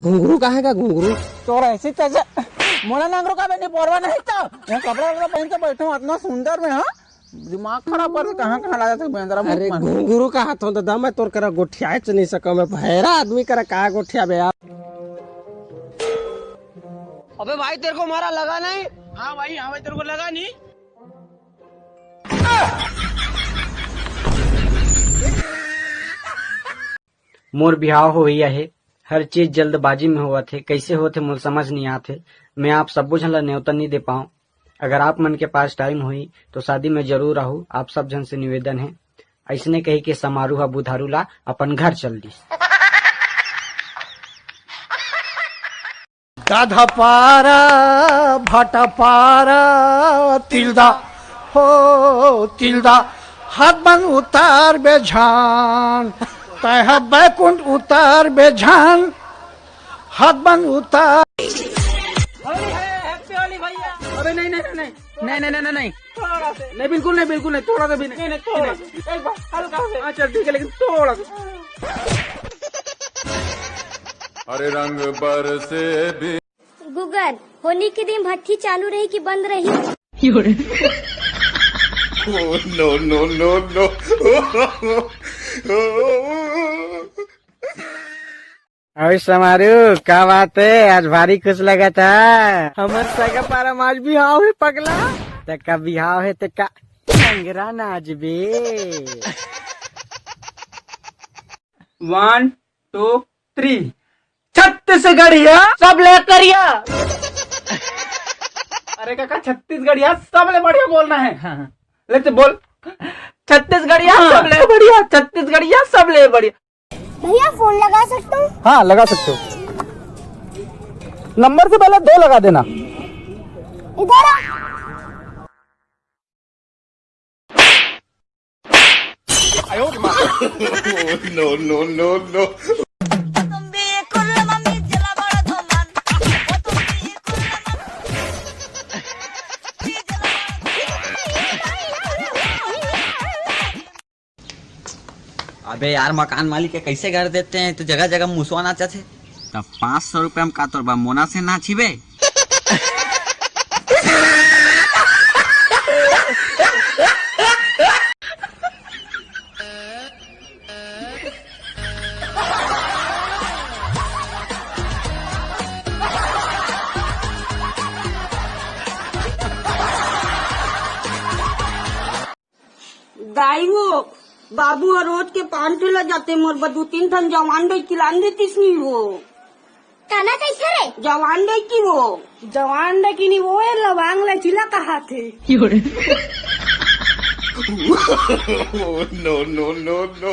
घुंगरू कहाँ का घुंगरू? तो ऐसी तैसे मोला नांगरो का नहीं परवा नहीं तो मैं कपड़ा वपड़ा पहन के बैठा हूँ इतना सुंदर में। हाँ दिमाग खराब कर कहाँ कहाँ ला जाते बेंद्रा। अरे घुंगरू का हाथ होता दम मैं तोर करा गोठिया च नहीं सका मैं भैरा आदमी करा कहा गोठिया बे यार। अबे भाई तेरे को मारा लगा नहीं? हाँ भाई तेरे को लगा नहीं? मोर बिहाव हो है, हर चीज जल्दबाजी में हुआ थे, कैसे होते मुझे समझ नहीं आते। मैं आप सब जन ला न्योता नहीं दे पाऊँ। अगर आप मन के पास टाइम हुई तो शादी में जरूर आहू। आप सब जन से निवेदन है, ऐसने कही के समारोह बुधारू ला अपन घर चल दी। गाधा पारा भाटा पारा तिलदा हो तिलदा हाथ बन उतार बेझान तह बैकुंठ उतार बेझान हाथ बन उतार। अरे नहीं नहीं नहीं नहीं नहीं नहीं नहीं थोड़ा से नहीं, बिल्कुल नहीं थोड़ा सा भी नहीं थोड़ा सा एक बार हल्का से। हाँ चल ठीक है लेकिन थोड़ा सा। अरे रंग बरसे भी गूगल होली के दिन भट्टी चालू रही कि बंद रही? No no no no. अरे समारू क्या बात है, आज भारी खुश लगा था। हमार सगा पारा आज बिहाव है पगला। तका बिहाव है तका लंगरा नाच बे। 1 2 3 छत्तीसगढ़िया सब लेकर या। अरे काका छत्तीसगढ़िया सब ले बढ़िया बोलना है। हाँ लेते बोल छत्तीसगढ़िया सब ले बढ़िया, छत्तीसगढ़िया सब ले बढ़िया। भैया फोन लगा सकता हूँ? हाँ लगा सकते हो, नंबर से पहले 2 लगा देना। इधर आ। No no no no. अबे यार मकान मालिक के कैसे घर देते हैं तो जगह जगह मुसवा नाचा थे। तब 500 रुपए हम का तोरबा मोना से नाचिबे। दाई वो बाबू और रोज के 5 ठेला जाते मोर बदू 3 ठन जवान दे खिलान देतीस नहीं वो। काना कैसे रे? जवान दे की वो जवान दे की नहीं वो लवांग लचीला कहा थे। No no no no.